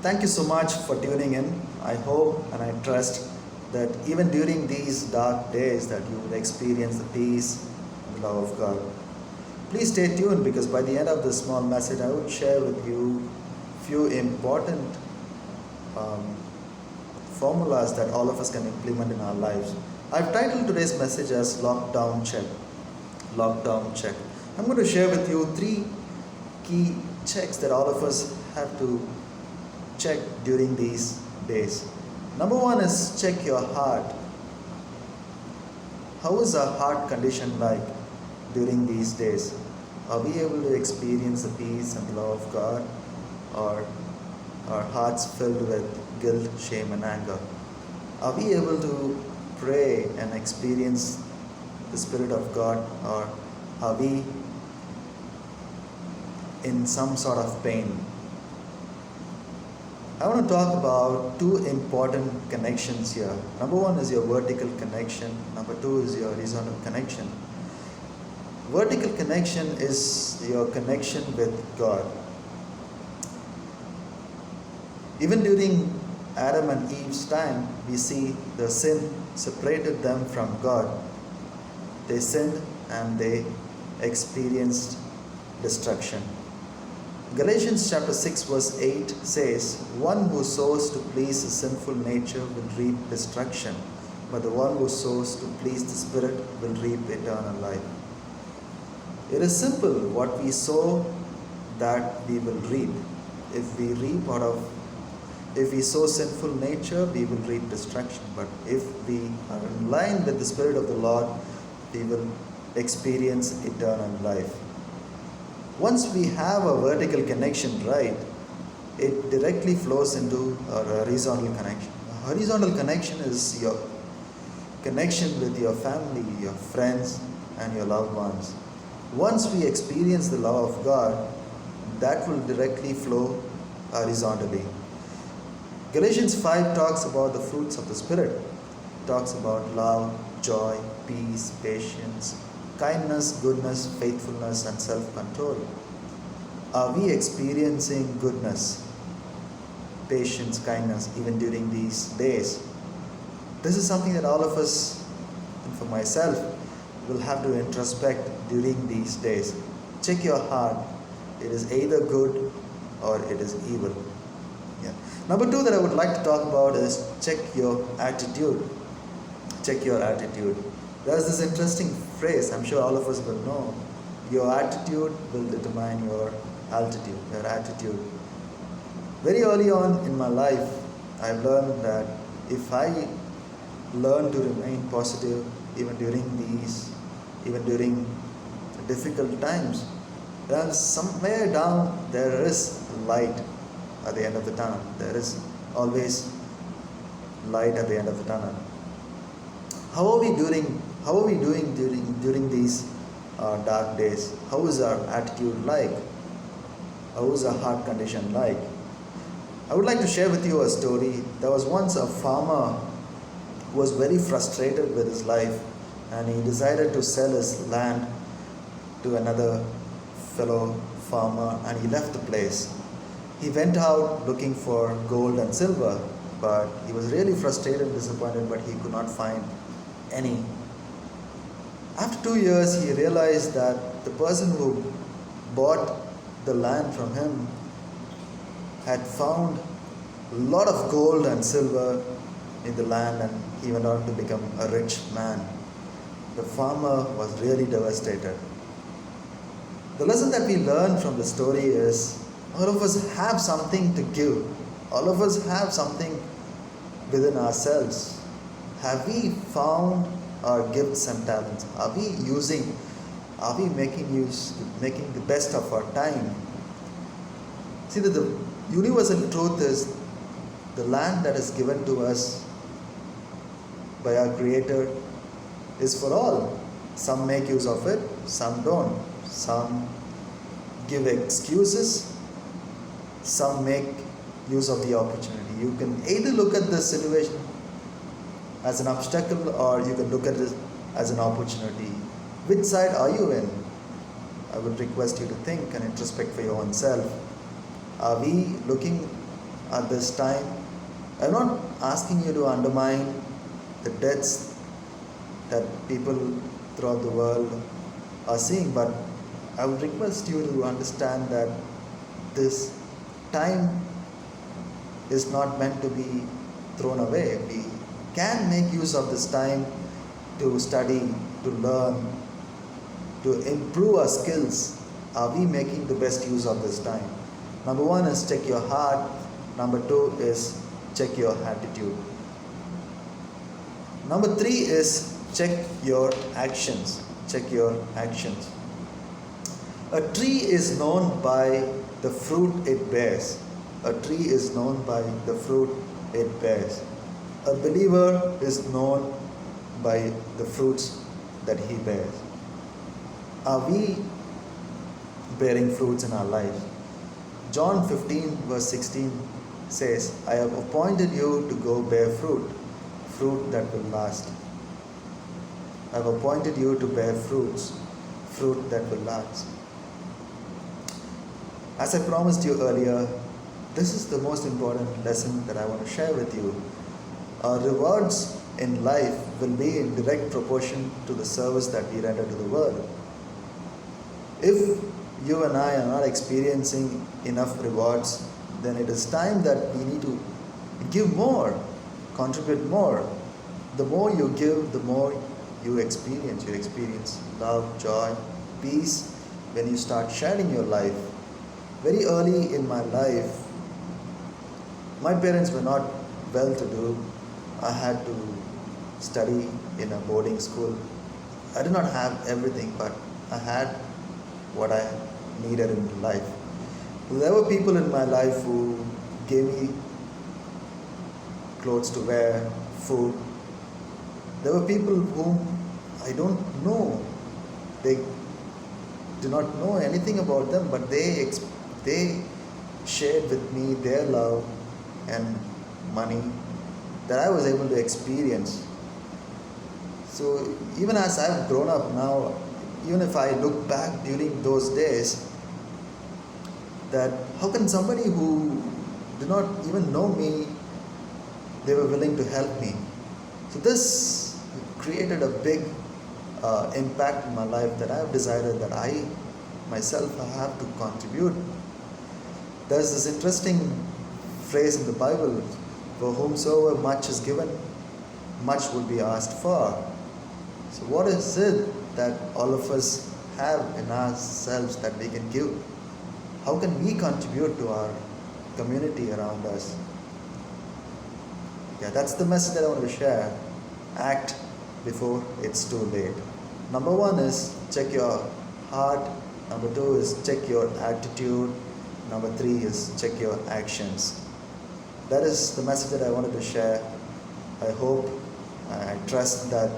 Thank you so much for tuning in. I hope and I trust that even during these dark days that you will experience the peace and the love of God. Please stay tuned because by the end of this small message I would share with you few important um, formulas that all of us can implement in our lives. I've titled today's message as Lockdown Check. Lockdown Check. I'm going to share with you three key checks that all of us have to check during these days. Number one is check your heart. How is our heart condition like during these days? Are we able to experience the peace and the love of God, or our hearts filled with guilt, shame, and anger? Are we able to pray and experience the Spirit of God, or are we in some sort of pain? I want to talk about two important connections here. Number one is your vertical connection. Number two is your horizontal connection. Vertical connection is your connection with God. Even during Adam and Eve's time, we see the sin separated them from God. They sinned and they experienced destruction. Galatians chapter 6 verse 8 says, "One who sows to please his sinful nature will reap destruction, but the one who sows to please the Spirit will reap eternal life." It is simple. What we sow, that we will reap. If we sow sinful nature, we will reap destruction. But if we are in line with the Spirit of the Lord, we will experience eternal life. Once we have a vertical connection right, it directly flows into a horizontal connection. A horizontal connection is your connection with your family, your friends, and your loved ones. Once we experience the love of God, that will directly flow horizontally. Galatians 5 talks about the fruits of the Spirit. It talks about love, joy, peace, patience, kindness, goodness, faithfulness, and self-control. Are we experiencing goodness, patience, kindness even during these days? This is something that all of us, and for myself, will have to introspect during these days. Check your heart. It is either good or it is evil. Yeah. Number two that I would like to talk about is check your attitude. Check your attitude. There's this interesting phrase, I'm sure all of us will know. Your attitude will determine your altitude, your attitude. Very early on in my life, I've learned that if I learn to remain positive even during difficult times, then somewhere down there is light at the end of the tunnel. There is always light at the end of the tunnel. How are we doing during these dark days? How is our attitude like? How is our heart condition like? I would like to share with you a story. There was once a farmer who was very frustrated with his life, and he decided to sell his land to another fellow farmer, and he left the place. He went out looking for gold and silver, but he was really frustrated and disappointed, but he could not find any. After 2 years, he realized that the person who bought the land from him had found a lot of gold and silver in the land, and he went on to become a rich man. The farmer was really devastated. The lesson that we learn from the story is all of us have something to give. All of us have something within ourselves. Have we found our gifts and talents? Are we making the best of our time? See, that the universal truth is the land that is given to us by our Creator is for all. Some make use of it, some don't. Some give excuses, some make use of the opportunity. You can either look at the situation as an obstacle, or you can look at it as an opportunity. Which side are you in? I would request you to think and introspect for your own self. Are at this time. I'm not asking you to undermine the deaths that people throughout the world are seeing, but I would request you to understand that this time is not meant to be thrown away. We can make use of this time to study, to learn, to improve our skills. Are we making the best use of this time? Number one is check your heart. Number two is check your attitude. Number three is check your actions. Check your actions. A tree is known by the fruit it bears. A tree is known by the fruit it bears. A believer is known by the fruits that he bears. Are we bearing fruits in our life? John 15 verse 16 says, I have appointed you to go bear fruit, fruit that will last. I have appointed you to bear fruits, fruit that will last. As I promised you earlier, this is the most important lesson that I want to share with you. Our rewards in life will be in direct proportion to the service that we render to the world. If you and I are not experiencing enough rewards, then it is time that we need to give more, contribute more. The more you give, the more you experience. You experience love, joy, peace when you start sharing your life. Very early in my life, my parents were not well to do. I had to study in a boarding school. I did not have everything, but I had what I needed in life. There were people in my life who gave me clothes to wear, food. There were people whom I don't know. They do not know anything about them, but they shared with me their love and money that I was able to experience. So even as I've grown up now, even if I look back during those days, that how can somebody who did not even know me, they were willing to help me. So this created a big impact in my life, that I have decided that I myself have to contribute. There's this interesting phrase in the Bible, for whomsoever much is given, much will be asked for. So what is it that all of us have in ourselves that we can give? How can we contribute to our community around us? Yeah, that's the message that I want to share. Act before it's too late. Number one is check your heart. Number two is check your attitude. Number three is check your actions. That is the message that I wanted to share. I hope, I trust that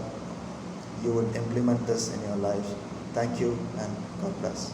you would implement this in your life. Thank you and God bless.